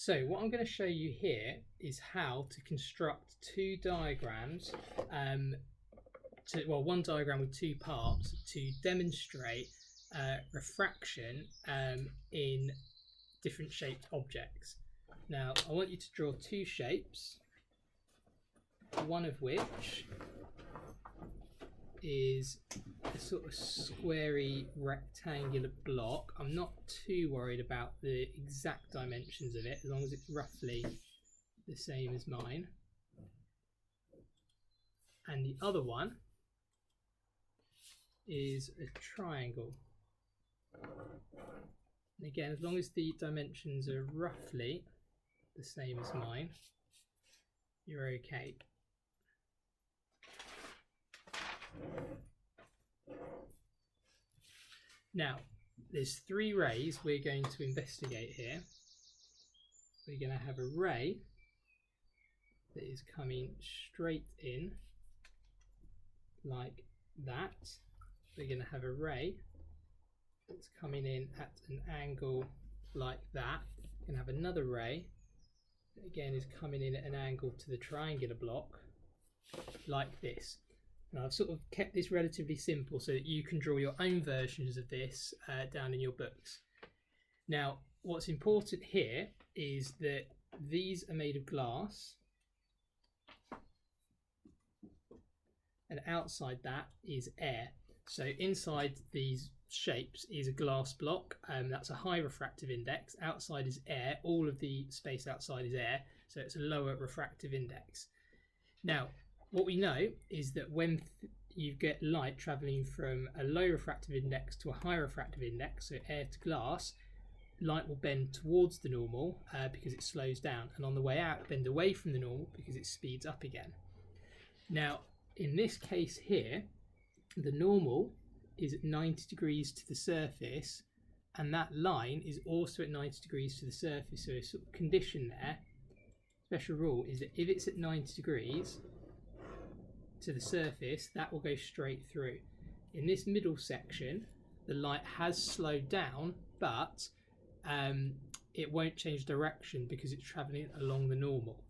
So what I'm going to show you here is how to construct two diagrams, one diagram with two parts to demonstrate refraction in different shaped objects. Now I want you to draw two shapes, one of which is a sort of squarey rectangular block. I'm not too worried about the exact dimensions of it, as long as it's roughly the same as mine. And the other one is a triangle. And again, as long as the dimensions are roughly the same as mine, you're okay. Now, there's three rays we're going to investigate here. We're going to have a ray that is coming straight in like that. We're going to have a ray that's coming in at an angle like that. We're going to have another ray that again is coming in at an angle to the triangular block like this. Now, I've sort of kept this relatively simple so that you can draw your own versions of this down in your books. Now, what's important here is that these are made of glass, and outside that is air. So inside these shapes is a glass block, that's a high refractive index. Outside is air, all of the space outside is air, so it's a lower refractive index. Now, what we know is that when you get light travelling from a low refractive index to a high refractive index, so air to glass, light will bend towards the normal because it slows down, and on the way out bend away from the normal because it speeds up again. Now, in this case here, the normal is at 90 degrees to the surface, and that line is also at 90 degrees to the surface. So a sort of condition there, special rule, is that if it's at 90 degrees to the surface, that will go straight through. In this middle section, the light has slowed down, but it won't change direction because it's traveling along the normal.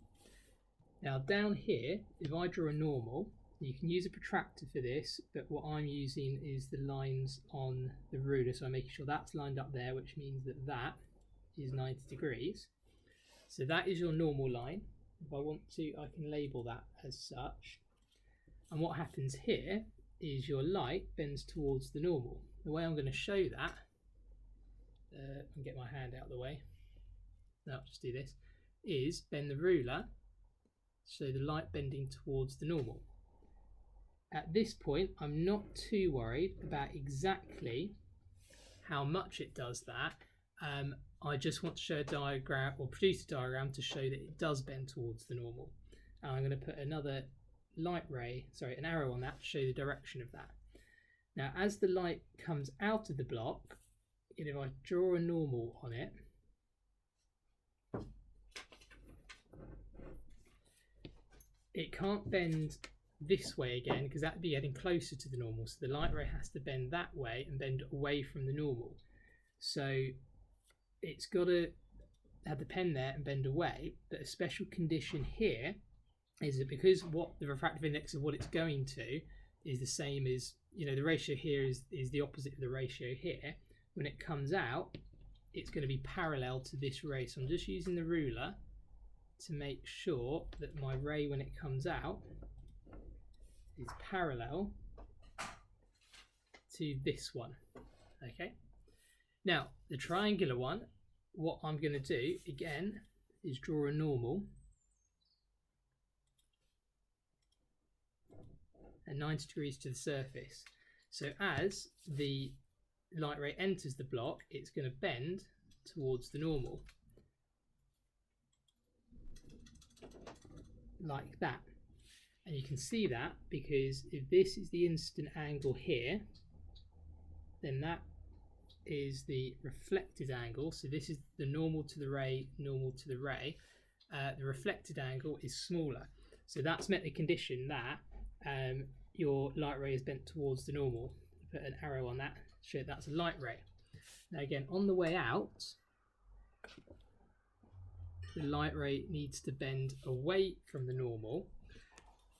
Now down here, if I draw a normal, you can use a protractor for this, but what I'm using is the lines on the ruler, so I'm making sure that's lined up there, which means that that is 90 degrees. So that is your normal line. If I want to, I can label that as such. And what happens here is your light bends towards the normal. The way I'm going to show that, and get my hand out of the way, no, just do this, is bend the ruler, so the light bending towards the normal. At this point, I'm not too worried about exactly how much it does that. I just want to show a diagram, or produce a diagram to show that it does bend towards the normal. And I'm going to put another an arrow on that to show the direction of that. Now, as the light comes out of the block, if I draw a normal on it, it can't bend this way again because that would be getting closer to the normal. So the light ray has to bend that way and bend away from the normal. So it's got to have the pen there and bend away. But a special condition here is that because what the refractive index of what it's going to is the same as, the ratio here is the opposite of the ratio here. When it comes out, it's going to be parallel to this ray. So I'm just using the ruler to make sure that my ray, when it comes out, is parallel to this one. Okay. Now, the triangular one, what I'm going to do again is draw a normal at 90 degrees to the surface. So as the light ray enters the block, it's going to bend towards the normal like that. And you can see that because if this is the incident angle here, then that is the reflected angle. So this is the normal to the ray, normal to the ray. The reflected angle is smaller. So that's met the condition that your light ray is bent towards the normal. Put an arrow on that, show that's a light ray. Now again, on the way out, the light ray needs to bend away from the normal.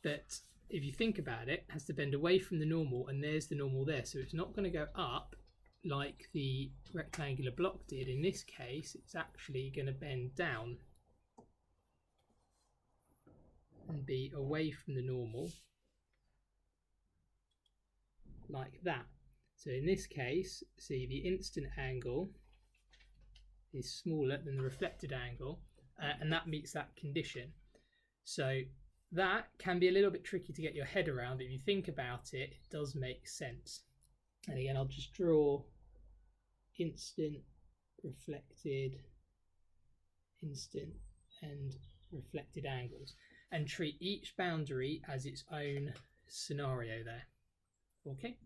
But if you think about it, it has to bend away from the normal, and there's the normal there. So it's not going to go up like the rectangular block did. In this case, it's actually going to bend down and be away from the normal like that. So in this case, see, the incident angle is smaller than the reflected angle, and that meets that condition. So that can be a little bit tricky to get your head around, but if you think about it, it does make sense. And again, I'll just draw instant, reflected, instant, and reflected angles, and treat each boundary as its own scenario there. Okay.